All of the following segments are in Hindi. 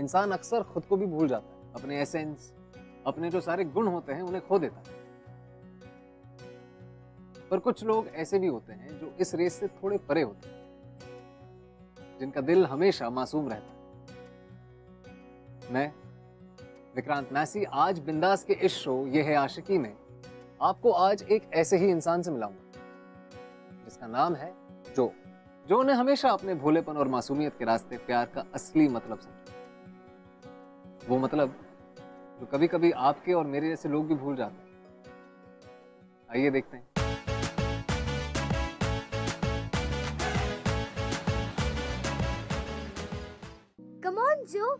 इंसान अक्सर खुद को भी भूल जाता है, अपने एसेंस, अपने जो सारे गुण होते हैं उन्हें खो देता है। पर कुछ लोग ऐसे भी होते हैं जो इस रेस से थोड़े परे होते हैं, जिनका दिल हमेशा मासूम रहता है। मैं विक्रांत मैसी आज बिंदास के इस शो ये है आशिकी में आपको आज एक ऐसे ही इंसान से मिलाऊंगा जिसका नाम है जो उन्हें हमेशा अपने भोलेपन और मासूमियत के रास्ते प्यार का असली मतलब समझा। वो मतलब जो कभी कभी आपके और मेरे जैसे लोग भी भूल जाते हैं। आइए देखते हैं। Come on, Joe.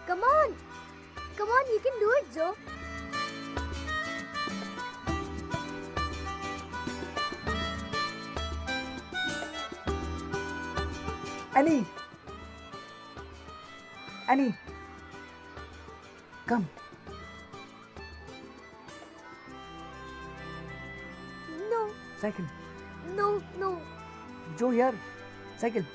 Come on. Come on, you can do it, Joe. Annie! Annie! Come. No, Cycle. no, no. Joe here. Cycle.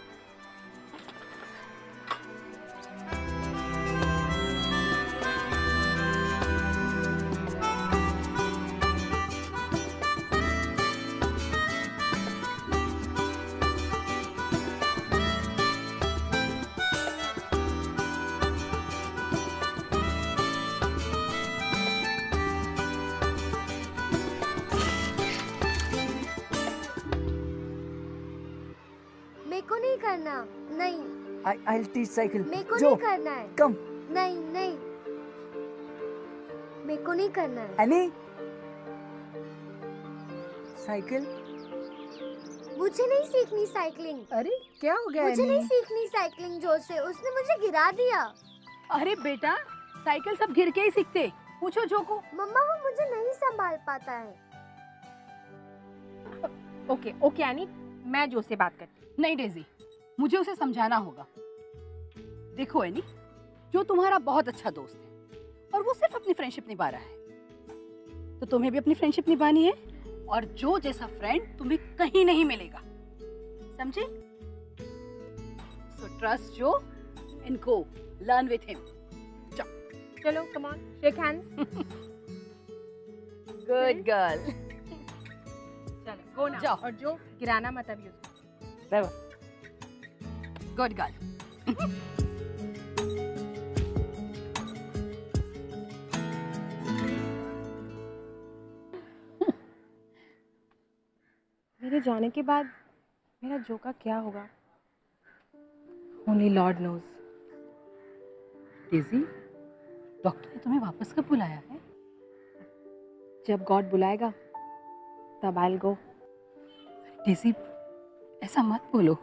मेरे को नहीं करना, नहीं, I'll teach cycle. मेरे को Joe, नहीं करना है, come. नहीं, नहीं, मेरे को नहीं करना है। Annie! Cycle. मुझे नहीं सीखनी साइकिलिंग। अरे क्या हो गया मुझे एनी? नहीं सीखनी साइकिलिंग जो से, उसने मुझे गिरा दिया। अरे बेटा, साइकिल सब गिर के ही सीखते। पूछो जो को। मम्मा वो मुझे नहीं संभाल पाता है। ओके ओके एनी, मैं जो से बात करती। नहीं डेजी, मुझे उसे समझाना होगा। देखो एनी, जो तुम्हारा बहुत अच्छा दोस्त है और वो सिर्फ अपनी फ्रेंडशिप निभा रहा है, तो तुम्हें भी अपनी फ्रेंडशिप निभानी है। और जो जैसा फ्रेंड तुम्हें कहीं नहीं मिलेगा, समझे? So trust Joe and go learn with him. चलो come on, shake hands. Good girl. चलो गो ना। जाओ। और जो गिराना मत अभी उसको। Good girl. मेरे जाने के बाद मेरा जो का क्या होगा, only Lord knows. Daisy, doctor ने तुम्हें वापस कब बुलाया है? जब गॉड बुलाएगा तब आई विल गो। डेजी, ऐसा मत बोलो।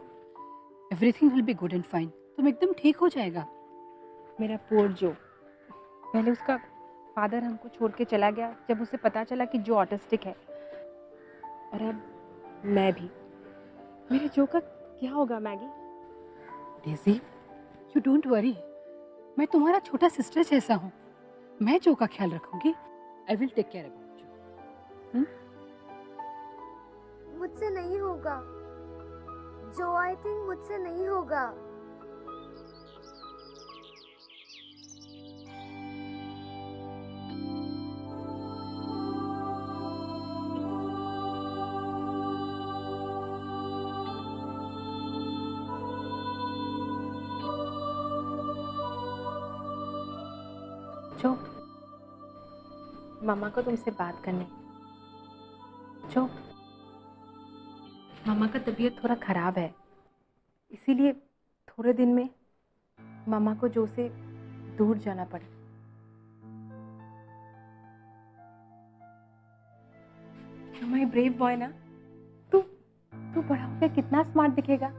Everything will be good and fine. तुम एकदम ठीक हो जाएगा। मेरा पुअर जो, पहले उसका फादर हमको छोड़ के चला गया जब उसे पता चला कि जो ऑटिस्टिक है, और अब मैं भी। मेरे जो का क्या होगा Maggi? Daisy, you don't worry. मैं तुम्हारा छोटा सिस्टर जैसा हूँ। मैं जो का ख्याल रखूंगी। I will take care about you. मुझसे नहीं होगा जो, आई थिंक मुझसे नहीं होगा। जो, मामा को तुमसे बात करनी। जो, मामा का तबीयत थोड़ा ख़राब है, इसीलिए थोड़े दिन में मामा को जो से दूर जाना पड़े। माय ब्रेव बॉय ना, तू तू बड़ा होकर कितना स्मार्ट दिखेगा।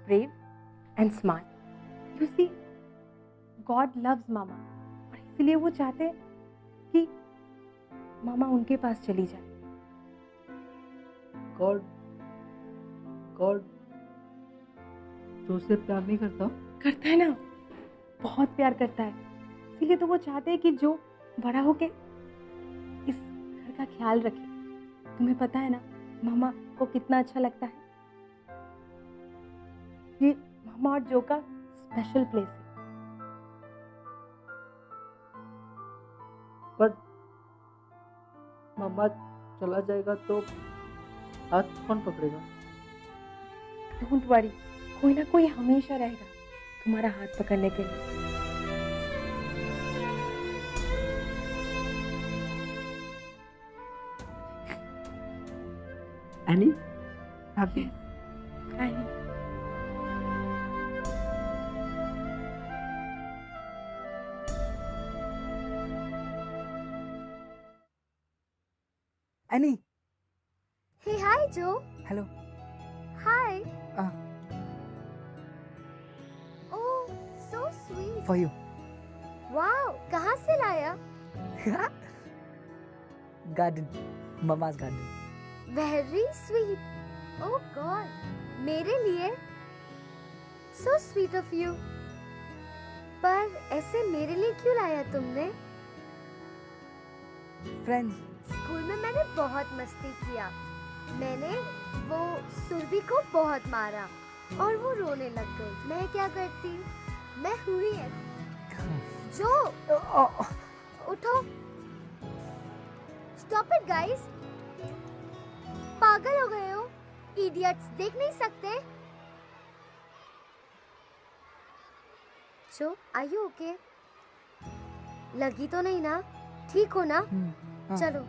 Brave and smart. You see, God loves mama, और इसलिए वो चाहते हैं कि मामा उनके पास चली जाए। गॉड जो से प्यार नहीं करता? करता है ना, बहुत प्यार करता है। इसीलिए तो वो चाहते हैं कि जो बड़ा होके इस घर का ख्याल रखे। तुम्हें पता है ना मामा को कितना अच्छा लगता है। ये मामा और जो का स्पेशल प्लेस है। पर मम्मा चला जाएगा तो हाथ कौन पकड़ेगा? डोंट वरी, कोई ना कोई हमेशा रहेगा तुम्हारा हाथ पकड़ने के लिए। Annie happy? Crying. Annie, Hey, hi, Joe. Hello. Hi. Ah. Oh, so sweet. For you. Wow, कहाँ से लाया? Garden, mama's garden. Very sweet. Oh God, मेरे लिए? So sweet of you. पर ऐसे मेरे लिए क्यों लाया तुमने? फ्रेंड्स। स्कूल में मैंने बहुत मस्ती किया। मैंने वो सुरभि को बहुत मारा और वो रोने लग गई। मैं क्या करती? मैं हुई ऐसी। जो उठो। Stop it, guys. पागल हो गए हो? Idiots, देख नहीं सकते? जो, are you okay? लगी तो नहीं ना? ठीक हो ना? हाँ। चलो।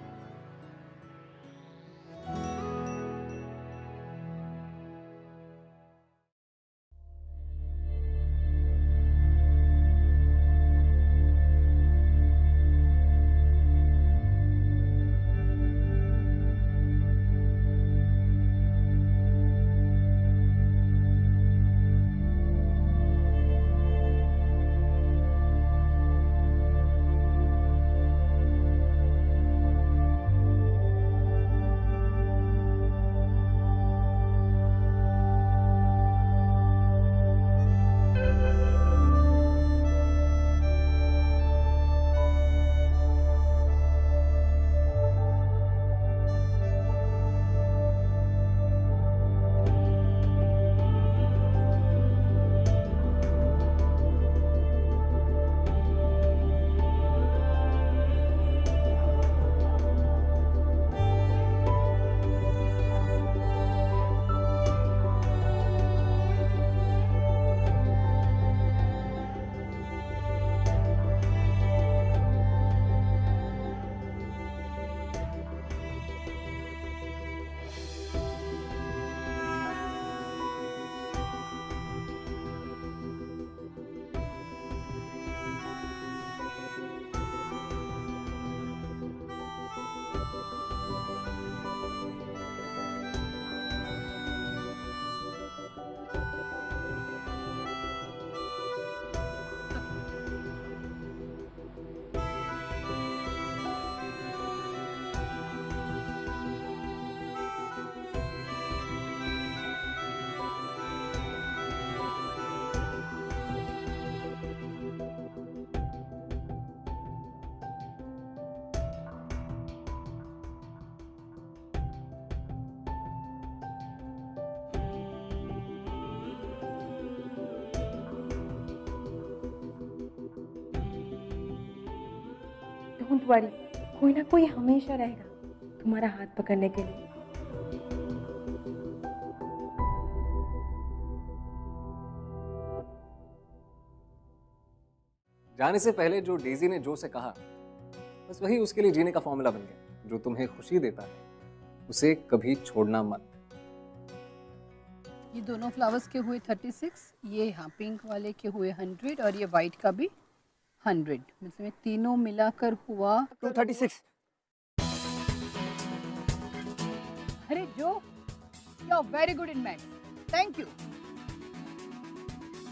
डोंट वरी, कोई ना कोई हमेशा रहेगा तुम्हारा हाथ पकड़ने के लिए। जाने से पहले जो डेजी ने जो से कहा, बस वही उसके लिए जीने का फॉर्मूला बन गया। जो तुम्हें खुशी देता है उसे कभी छोड़ना मत। ये दोनों फ्लावर्स के हुए 36, ये हाँ पिंक वाले के हुए 100 और ये वाइट का भी 100। मतलब ये तीनों मिलाकर हुआ 236। अरे Joe, you are very good in maths, thank you.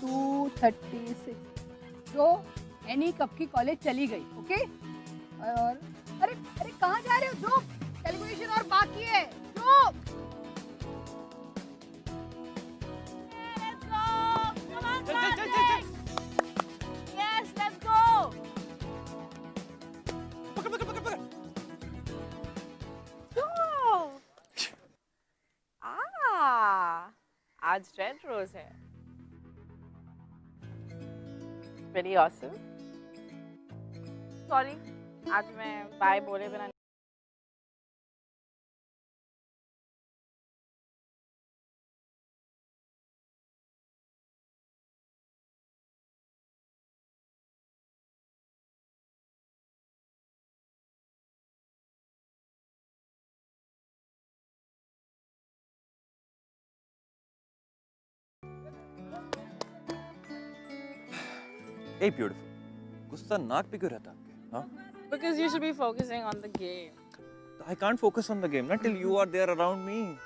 236। Joe any कब की कॉलेज चली गई, ओके? और अरे अरे कहाँ जा रहे हो जो? कैलकुलेशन और बाकी है जो। आज रेड रोज है। Very awesome. Sorry, आज मैं बाय बोले बिना Hey beautiful, गुस्सा नाक पे क्यों रहता है आपके? हाँ? because you should be focusing on the game. I can't focus on the game not till you are there around me.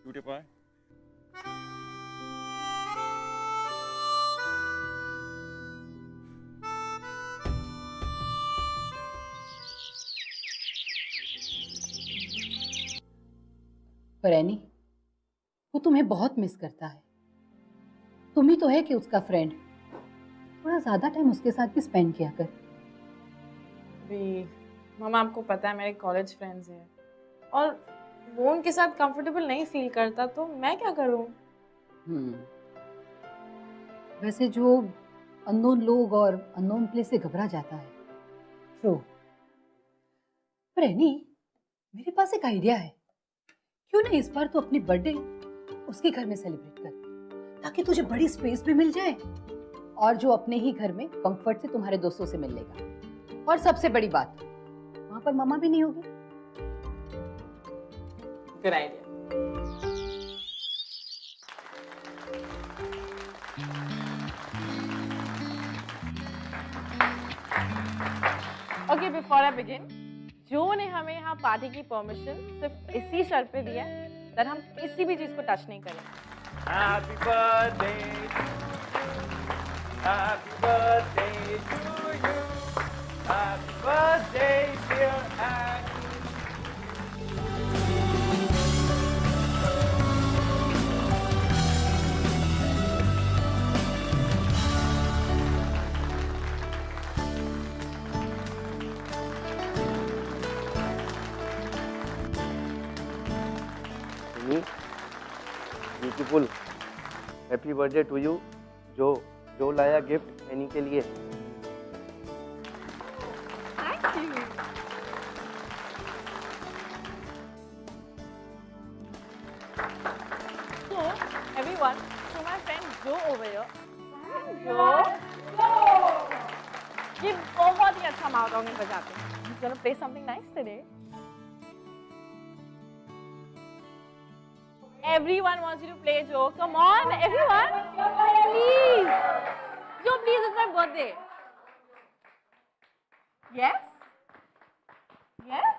Cutie pie. पर एनी, वो तुम्हें बहुत मिस करता है। तुम ही तो है कि उसका फ्रेंड। थोड़ा ज्यादा टाइम उसके साथ भी स्पेंड किया कर। भी मामा आपको पता है मेरे कॉलेज फ्रेंड्स हैं और वो उनके साथ कंफर्टेबल नहीं फील करता तो मैं क्या करूं? वैसे जो अननोन लोग और अननोन प्लेस से घबरा जाता है, ट्रू। पर एनी, मेरे पास एक आइडिया है। क्यों ना इस बार तो अपनी बर्थडे उसके घर में सेलिब्रेट कर, ताकि तुझे बड़ी स्पेस भी मिल जाए और जो अपने ही घर में कंफर्ट से तुम्हारे दोस्तों से मिल लेगा। और सबसे बड़ी बात, वहां पर मम्मा भी नहीं होगी। Good idea. Okay, before I begin, जो ने हमें यहाँ पार्टी की परमिशन सिर्फ इसी शर्त पे दी है कि हम किसी भी चीज को टच नहीं करेंगे। Happy birthday, happy birthday to you, happy birthday dear Annie. Beautiful, happy birthday to you. जो लाया गिफ्ट एनी के लिए। Thank you. So everyone, to my friend Joe over here. Joe, ये बहुत ही अच्छा माउथ बजाते हैं। He's gonna play something nice today. Everyone wants you to play, Joe. Come on, everyone. Please. Joe, please, it's my birthday. Yes? Yes?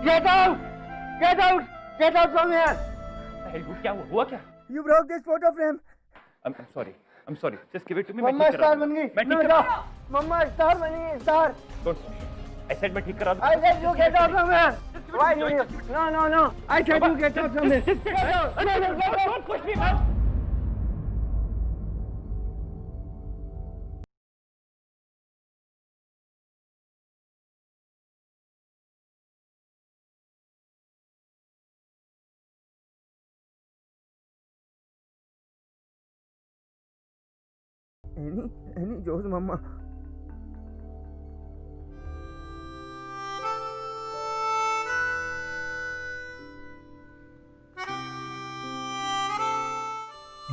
Get out! Get out! Get out from here! Hey, क्या हुआ क्या? You broke this photo frame. I'm sorry. I'm sorry. Just give it to me. Mama star बन गई। मैं ठीक मम्मा स्टार बनी है, स्टार। Don't I said मैं ठीक करा दूँ। I said you get out from here. Why you? No. I said you get out from here. Get out. No, push me back. Any Joe's mama.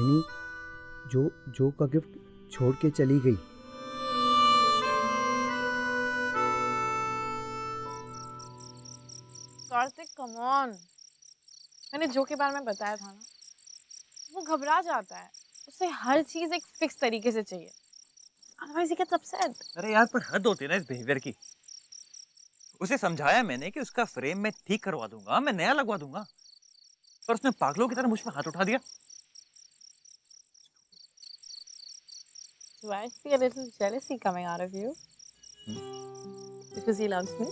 Any जो का गिफ्ट छोड़ के चली गई। कार्तिक कम ऑन, मैंने जो के बारे में बताया था ना, वो घबरा जाता है, उसे हर चीज एक फिक्स तरीके से चाहिए, otherwise he gets upset। अरे यार पर हद होती है ना इस बिहेवियर की। उसे समझाया मैंने कि उसका फ्रेम मैं ठीक करवा दूंगा, मैं नया लगवा दूंगा, पर उसने पागलों की तरह मुझ पर हाथ उठा दिया। So I see a little jealousy coming out of you because he loves me।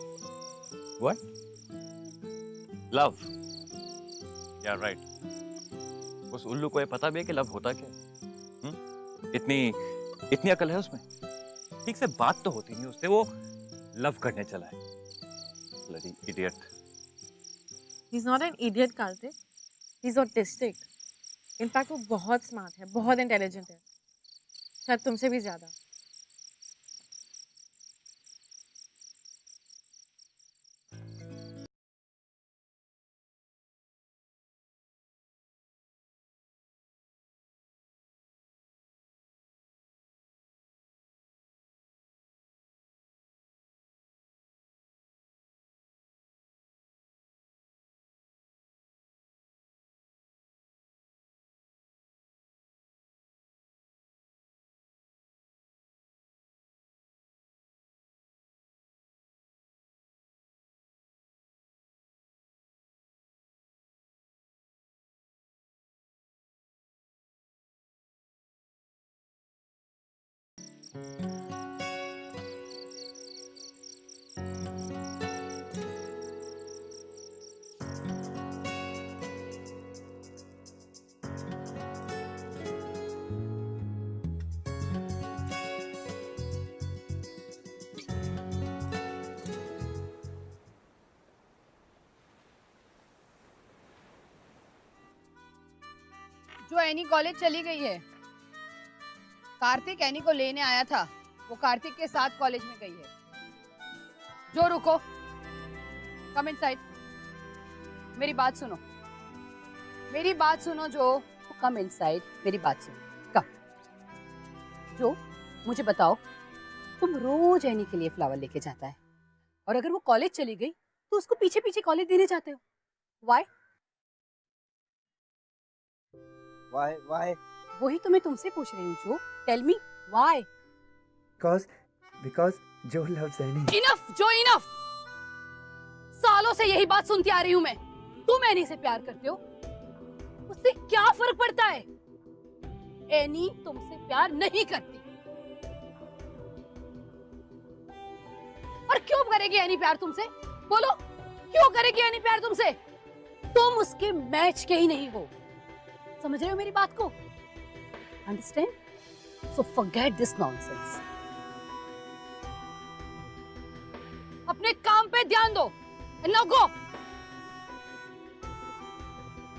What? Love? Yeah, right. उस उल्लू को ये पता भी है कि लव होता क्या है? इतनी अकल है उसमें? ठीक से बात तो होती नहीं उससे, वो लव करने चला है। Bloody idiot. He's not an idiot, Karthik. He's autistic. In fact, वो बहुत smart है, बहुत intelligent है, शायद तुमसे भी ज्यादा। जो एनी कॉलेज चली गई है, कार्तिक एनी को लेने आया था, वो कार्तिक के साथ कॉलेज में गई है। जो रुको, कम इनसाइड। मेरी बात सुनो, मेरी बात सुनो जो, कम इनसाइड, मेरी बात सुनो, कम। जो मुझे बताओ, तुम रोज एनी के लिए फ्लावर लेके जाता है, और अगर वो कॉलेज चली गई तो उसको पीछे पीछे कॉलेज देने जाते हो। व्हाई? Why? वही तो मैं तुमसे पूछ रही हूँ Joe, tell me why. Because Joe loves Annie. Enough Joe, enough. सालों से यही बात सुनती आ रही हूँ मैं। तुम एनी से प्यार करते हो, उससे क्या फर्क पड़ता है? एनी तुमसे प्यार नहीं करती। और क्यों करेगी एनी प्यार तुमसे? बोलो, क्यों करेगी एनी प्यार तुमसे? तुम उसके मैच के ही नहीं हो। समझ रहे हो मेरी बात को? Understand? So forget this nonsense. अपने काम पे ध्यान दो। Now go,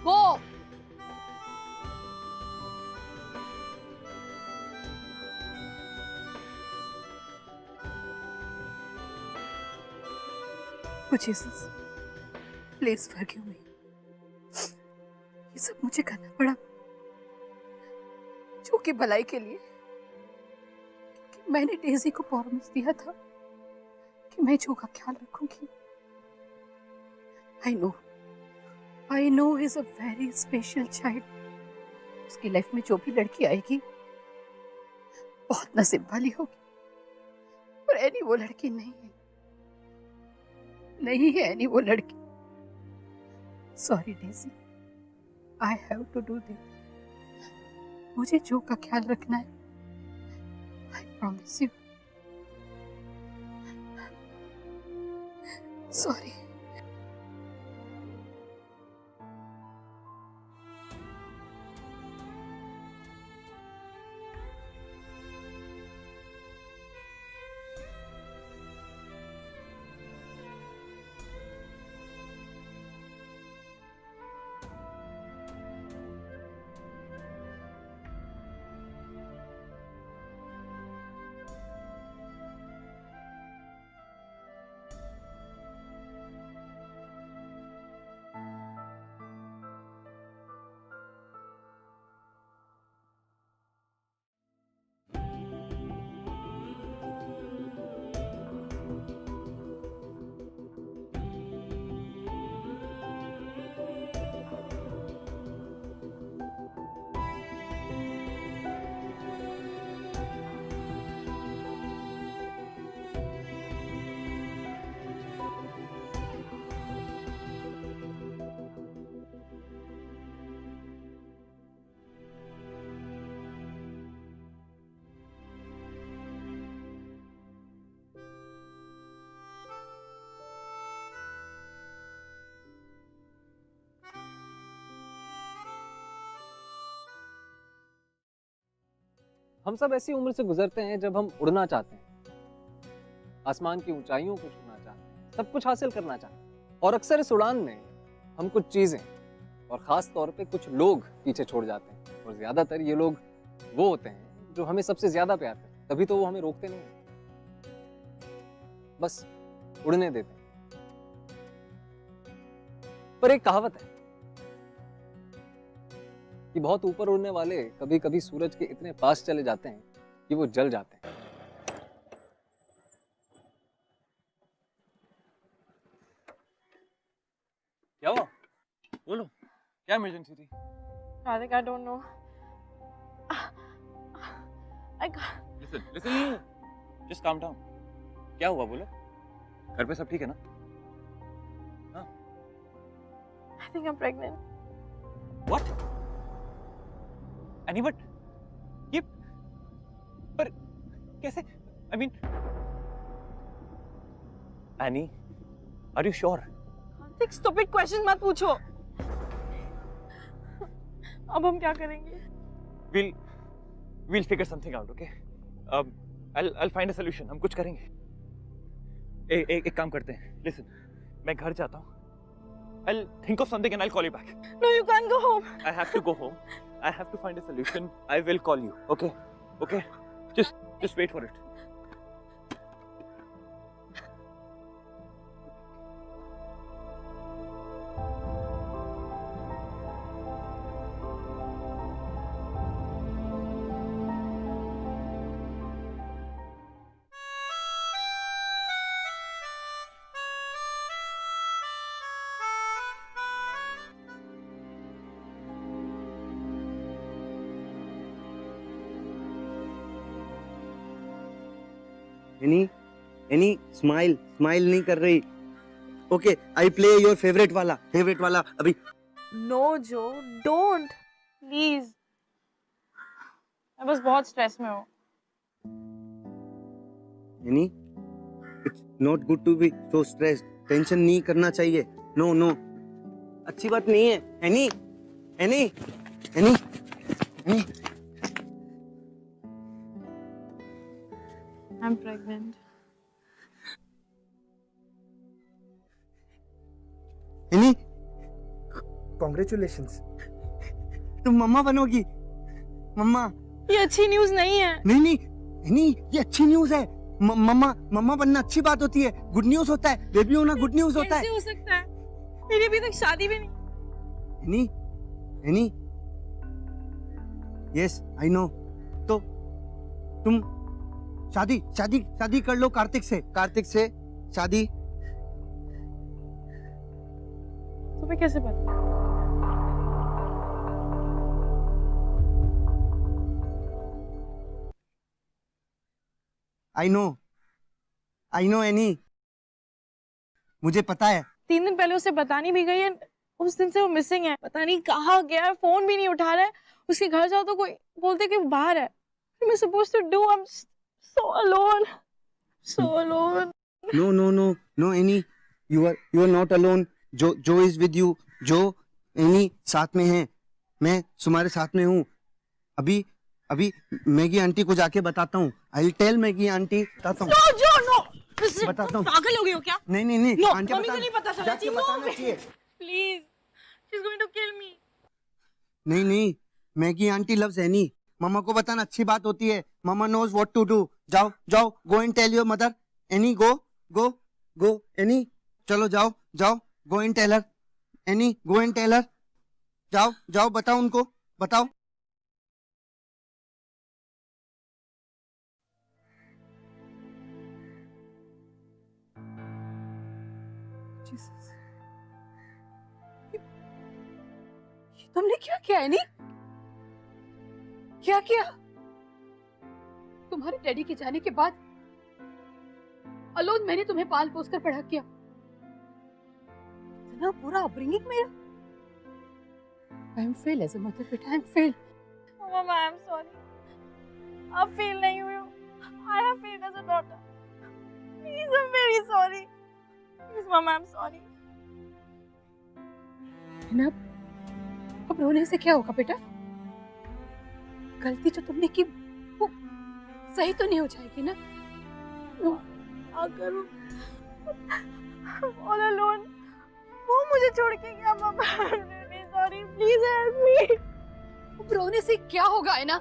go. Jesus, please forgive me. ये सब मुझे करना पड़ा जो कि भलाई के लिए, क्योंकि मैंने डेजी को प्रॉमिस दिया था कि मैं जो का ख्याल रखूंगी। I know he's a very special child. उसकी लाइफ में जो भी लड़की आएगी बहुत नसीब वाली होगी, पर एनी वो लड़की नहीं है, नहीं है एनी वो लड़की। Sorry Daisy, I have to do this. मुझे जो का ख्याल रखना है। I promise you. सॉरी। हम सब ऐसी उम्र से गुजरते हैं जब हम उड़ना चाहते हैं, आसमान की ऊंचाइयों को छूना चाहते हैं, सब कुछ हासिल करना चाहते हैं। और अक्सर इस उड़ान में हम कुछ चीजें और खास तौर पे कुछ लोग पीछे छोड़ जाते हैं, और ज्यादातर ये लोग वो होते हैं जो हमें सबसे ज्यादा प्यार करते हैं। तभी तो वो हमें रोकते नहीं हैं, बस उड़ने देते हैं। पर एक कहावत है कि बहुत ऊपर उड़ने वाले कभी कभी सूरज के इतने पास चले जाते हैं कि वो जल जाते हैं। क्या हुआ? बोलो, क्या इमरजेंसी थी? Karthik, I don't know. Listen, just calm down. क्या हुआ बोलो? घर पे सब ठीक है ना? हाँ? I think I'm pregnant. What? Annie, but ये पर कैसे? I mean, Annie, are you sure? Karthik, stupid questions मत पूछो। अब हम क्या करेंगे? We'll figure something out, okay? I'll find a solution. हम कुछ करेंगे। एक काम करते हैं। Listen, मैं घर जाता हूँ। I'll think of something and I'll call you back. No, you can't go home. I have to go home. I have to find a solution. I will call you. Okay? Okay? Just wait for it. Any smile नहीं कर रही। Okay, I play your favourite वाला अभी। No, Joe, don't. Please. मैं बस बहुत स्ट्रेस में हूँ। Annie, it's not good to be so stressed. Tension नहीं करना चाहिए। नो, अच्छी बात नहीं है। Annie. I'm pregnant. Annie, congratulations. तुम मम्मा बनोगी। मम्मा। ये अच्छी न्यूज़ नहीं है। नहीं, एनी, ये अच्छी न्यूज़ है। मम्मा बनना अच्छी बात होती है। गुड न्यूज़ होता है। बेबी होना गुड न्यूज़ होता है। कैसे हो सकता है? मेरी अभी तक शादी भी नहीं। Any, yes I know. तो तुम शादी कर लो कार्तिक से शादी। तुम्हें कैसे पता? आई नो एनी, मुझे पता है। 3 दिन पहले उसे बतानी भी गई है। उस दिन से वो मिसिंग है। पता नहीं कहाँ गया है, फोन भी नहीं उठा रहा है। उसके घर जाओ तो कोई बोलते कि वो बाहर है। मैं supposed to do? I'm so alone. No, no Annie, you are not alone. Joe is with you. Joe Annie साथ में है. मैं तुम्हारे साथ में हूँ. अभी अभी मैगी आंटी को जाके बताता हूँ. I will tell Maggie aunty. बताता हूँ. नो जो नो बताता हूँ. पागल हो गए हो क्या? नहीं नहीं नहीं. नो आंटी मम्मी को नहीं पता चलना जाके चाहिए. बताना नो चाहिए. Please she is going to kill me. नहीं नहीं. Maggie aunty loves Annie. मम्मा को बताना अच्छी बात होती है. Mama knows what to do. जाओ जाओ. Go and tell your mother. Annie go go go. Annie चलो जाओ जाओ. Go and tell her. Annie go and tell her. जाओ जाओ. बताओ उनको. बताओ. जीसस, ये तुमने क्या किया है? नहीं क्या किया? तुम्हारे डैडी के जाने के बाद अलोन मैंने तुम्हें पाल पोस कर बड़ा किया. इतना बुरा अपब्रिंगिंग मेरा. I am fail as a mother बेटा. I am fail. Mamma I am sorry. अब फेल नहीं हुई हूँ. I have failed as a daughter. Please I am very sorry. Please mamma I am sorry. अब रोने से क्या होगा बेटा? गलती जो तुमने की वो सही तो नहीं हो जाएगी ना? अगर ऑल अलोन वो मुझे छोड़ के गया. Mamma I am really sorry. Please help me. अब रोने से क्या होगा है ना?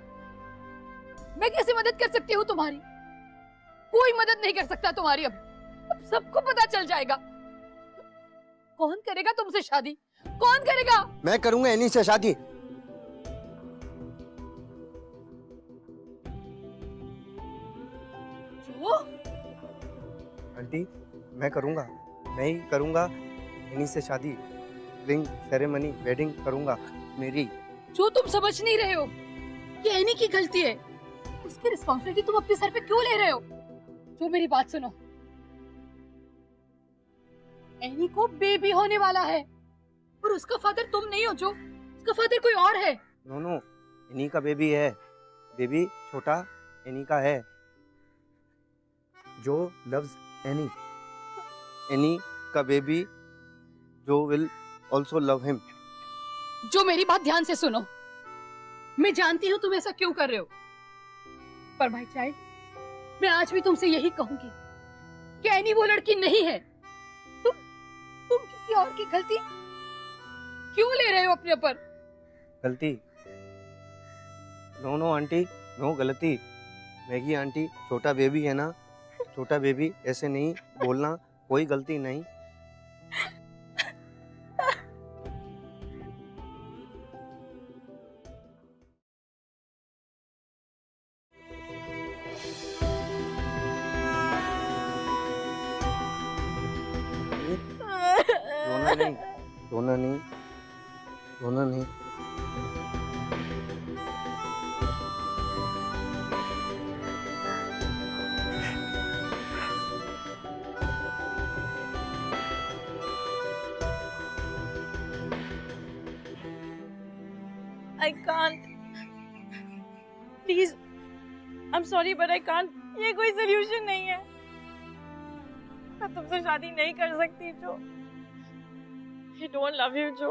मैं कैसे मदद कर सकती हूँ तुम्हारी? कोई मदद नहीं कर सकता तुम्हारी. अब सबको पता चल जाएगा. कौन करेगा तुमसे शादी? कौन करेगा? मैं करूंगा एनी से शादी. जो आंटी मैं करूंगा. मैं ही करूंगा एनी से शादी. रिंग सेरेमनी वेडिंग करूंगा मेरी. जो तुम समझ नहीं रहे हो ये एनी की गलती है. उसकी रिस्पॉन्सिबिलिटी तुम अपने सर पे क्यों ले रहे हो? जो मेरी बात सुनो. एनी को बेबी होने वाला है और उसका फादर तुम नहीं हो. जो उसका फादर कोई और है. No no. एनी का बेबी है. बेबी छोटा एनी का है. जो लव्स एनी. एनी का बेबी जो विल ऑल्सो लव हिम. जो मेरी बात ध्यान से सुनो. मैं जानती हूँ तुम ऐसा क्यों कर रहे हो, पर माय चाइल्ड, मैं आज भी तुमसे यही कहूंगी कि एनी वो लड़की नहीं है. तुम किसी और की गलती क्यों ले रहे हो अपने ऊपर? गलती? No no auntie. नो गलती. मैगी आंटी छोटा बेबी है ना. छोटा बेबी ऐसे नहीं बोलना. कोई गलती नहीं. रोना नहीं. रोना नहीं. रोना नहीं. I can't. Please, I'm sorry but I can't. ये कोई solution नहीं है. मैं तुमसे शादी नहीं कर सकती जो. I don't love you जो.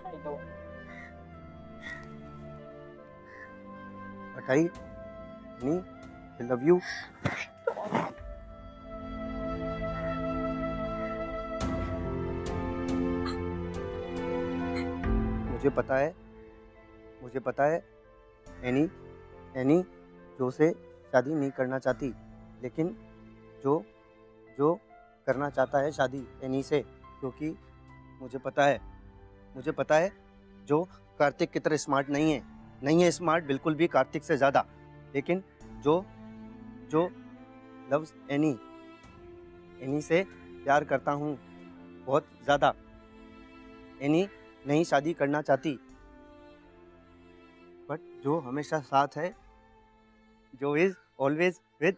I don't. But I love you. मुझे पता है एनी जो से शादी नहीं करना चाहती, लेकिन जो करना चाहता है शादी एनी से, क्योंकि मुझे पता है जो कार्तिक की तरह स्मार्ट नहीं है स्मार्ट बिल्कुल भी कार्तिक से ज़्यादा, लेकिन जो लव्स एनी से प्यार करता हूँ बहुत ज़्यादा. एनी नहीं शादी करना चाहती, बट जो हमेशा साथ है, जो is always with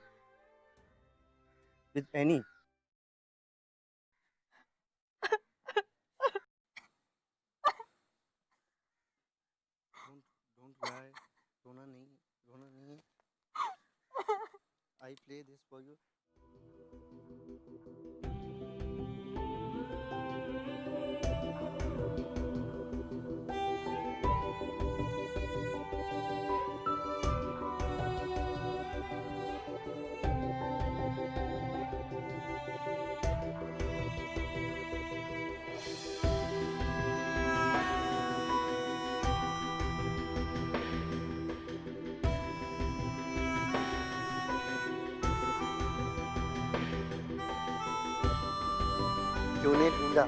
any. Don't cry. रोना नहीं. I play this for you. जो ने ढूंढा।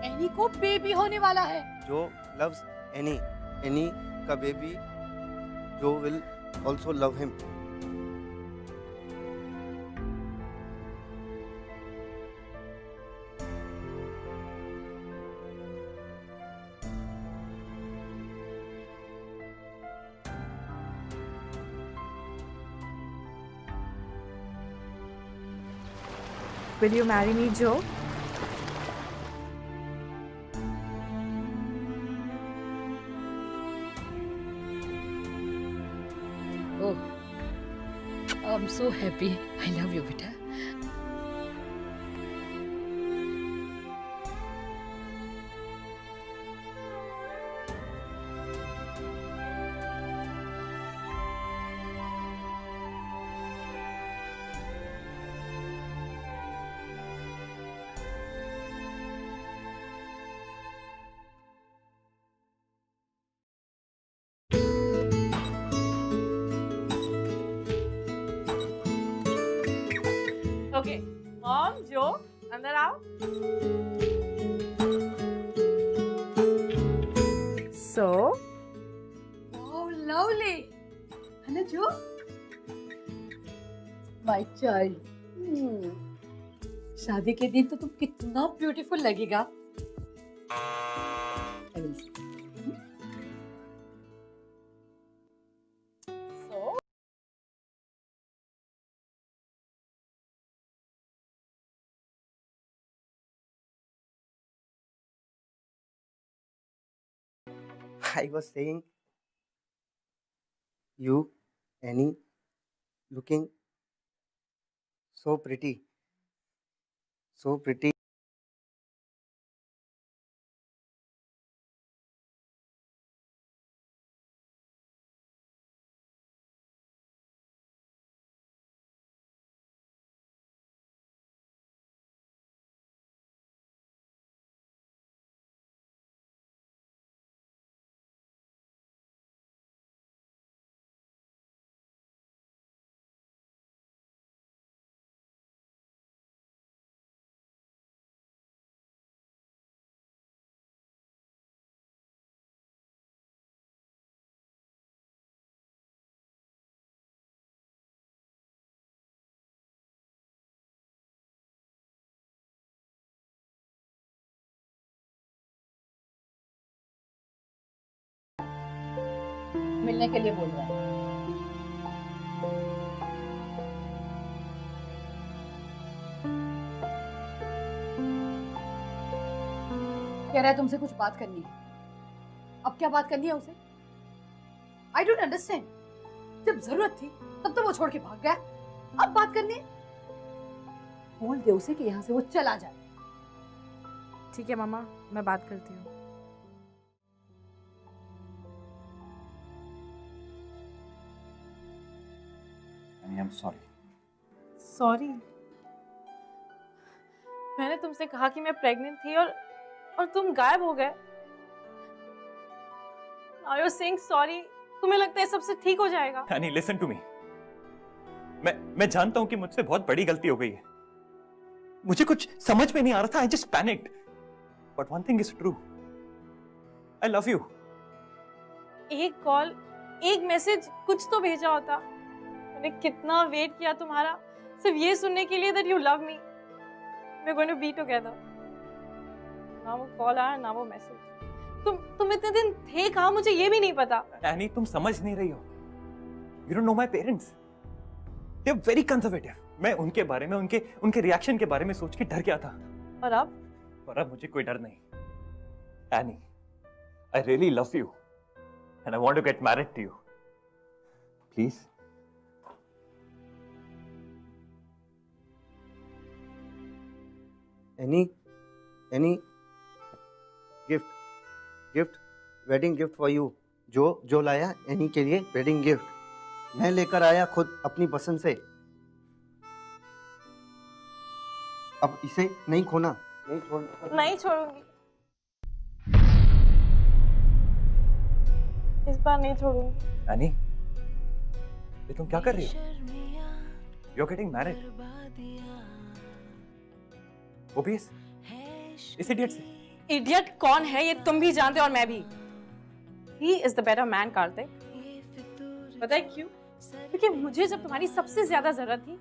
एनी को बेबी होने वाला है। जो लव्स एनी, एनी का बेबी जो will also love him. Will you marry me, Joe? Oh, I'm so happy. I love you, beta. Okay, Mom, Joe, अंदर आओ। So, Oh, lovely. है जो? My child. शादी के दिन तो तुम कितना ब्यूटीफुल लगेगा। I will see. so I was saying, you, Annie, looking so pretty, so pretty. मिलने के लिए बोल रहा है। कह रहा है तुमसे कुछ बात करनी है। अब क्या बात करनी है उसे? I don't understand. जब जरूरत थी तब तो वो छोड़ के भाग गया, अब बात करनी है? बोल दे उसे कि यहाँ से वो चला जाए। ठीक है मामा, मैं बात करती हूँ। आई एम सॉरी। सॉरी? मैंने तुमसे कहा कि मैं प्रेग्नेंट थी और तुम गायब हो गए। Now you're saying sorry? तुम्हें लगता है सबसे ठीक हो जाएगा? Annie listen to me. मैं जानता हूं कि मुझसे बहुत बड़ी गलती हो गई है। मुझे कुछ समझ में नहीं आ रहा था। I just panicked. But one thing is true, I love you. एक कॉल, एक मैसेज, कुछ तो भेजा होता। मैंने कितना वेट किया तुम्हारा, सिर्फ ये सुनने के लिए that you love me. We're going to be together. ना वो कॉल आया ना वो मैसेज। तुम इतने दिन थे कहाँ, मुझे ये भी नहीं पता। एनी तुम समझ नहीं रही हो। You don't know my parents, they are very conservative. मैं उनके बारे में, उनके रिएक्शन के बारे में सोच के डर गया था। और अब मुझे कोई डर नहीं। Annie, I really love you and I want to get married to you. Please. Annie, Annie gift wedding gift for you. जो लाया एनी के लिए वेडिंग गिफ्ट। मैं लेकर आया खुद अपनी पसंद से। अब इसे नहीं खोना, नहीं छोड़ना। नहीं छोड़ूंगी, इस बार नहीं छोड़ूंगी। एनी, ये तुम क्या कर रही हो? यू आर गेटिंग मैरिड, वो भी इस इडियट से। इडियट कौन है ये तुम भी जानते हो और मैं भी। He is the better man, Kartik. पता है क्यों? क्योंकि मुझे जब तुम्हारी सबसे ज्यादा जरूरत थी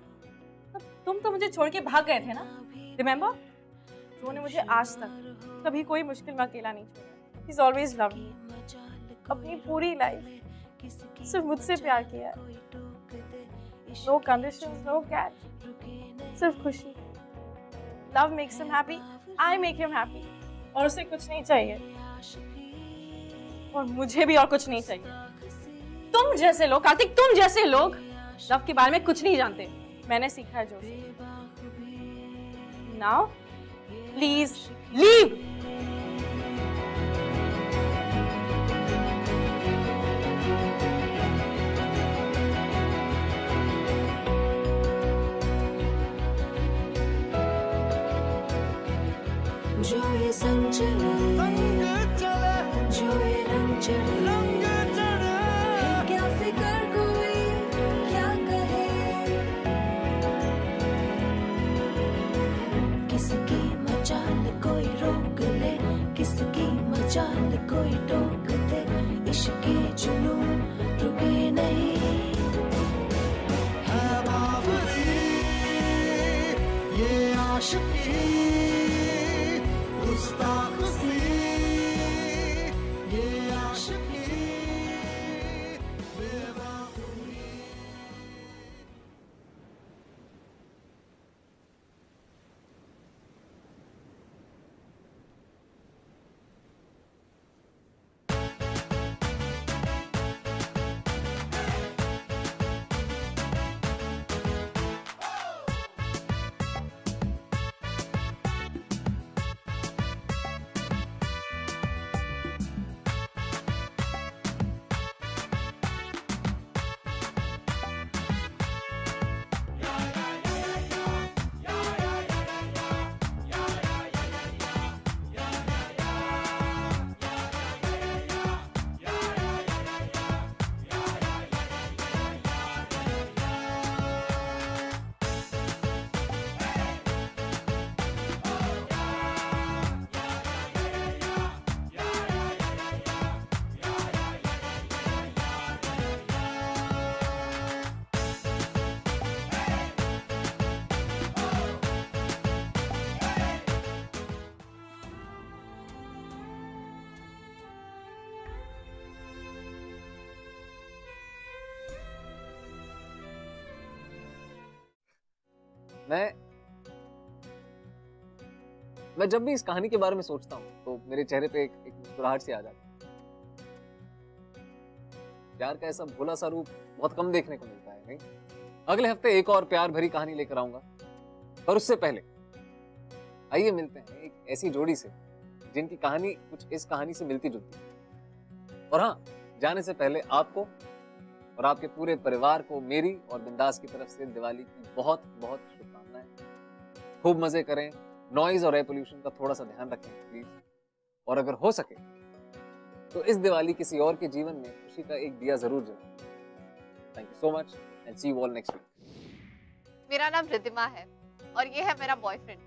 तब तुम तो मुझे छोड़ के भाग गए थे ना। रिमेम्बर? जो ने मुझे आज तक कभी कोई मुश्किल में अकेला नहीं छोड़ा। He's always loved me। अपनी पूरी लाइफ सिर्फ मुझसे प्यार किया है। No conditions, no catch, सिर्फ खुशी। Love makes him happy, I make him happy। और उसे कुछ नहीं चाहिए और मुझे भी और कुछ नहीं चाहिए। तुम जैसे लोग, कार्तिक, तुम जैसे लोग लव के बारे में कुछ नहीं जानते। मैंने सीखा है जो। Now please leave. जो ये संग चले, जो ये रंग चढ़े, फिर क्या फिकर कोई क्या कहे। किसकी मचाल कोई रोक ले, किसकी मचाल कोई टोक दे, इश्क के जुनून रुके नहीं। है बावरी ये आशिकी, गुस्ताखी ये आशिकी, बेवफाई। मैं जब भी इस कहानी के बारे में सोचता हूँ तो मेरे चेहरे पे एक मुस्कुराहट सी आ जाती है। प्यार का ऐसा भोला सा रूप बहुत कम देखने को मिलता है, नहीं? अगले हफ्ते एक और प्यार भरी कहानी लेकर आऊंगा, पर उससे पहले आइए मिलते हैं एक ऐसी जोड़ी से जिनकी कहानी कुछ इस कहानी से मिलती जुलती है। और हाँ, जाने से पहले आपको और आपके पूरे परिवार को मेरी और बिंदास की तरफ से दिवाली की बहुत बहुत शुभकामनाएं। खूब मजे करें, नॉइज और एयर पोल्यूशन का थोड़ा सा ध्यान रखें प्लीज, और अगर हो सके तो इस दिवाली किसी और के जीवन में खुशी का एक दिया जरूर जलाएं। Thank you so much and see you all next week. मेरा नाम रिद्धिमा है और ये है मेरा बॉयफ्रेंड।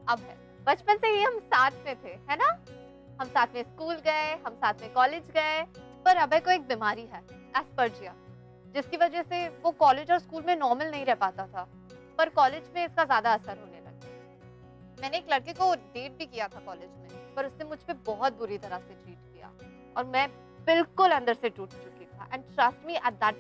अब है, बचपन से ही हम साथ में थे, है ना? हम साथ में स्कूल गए, हम साथ में कॉलेज गए, पर अभय को एक बीमारी है, एस्पर्जिया, जिसकी वजह से वो कॉलेज और स्कूल में नॉर्मल नहीं रह पाता था, पर कॉलेज में इसका ज्यादा असर होने लगा। मैंने एक लड़के को डेट भी किया था कॉलेज में, पर उसने मुझ पे बहुत बुरी तरह से चीट किया और मैं बिल्कुल अंदर से टूट चुकी था। And trust me, at that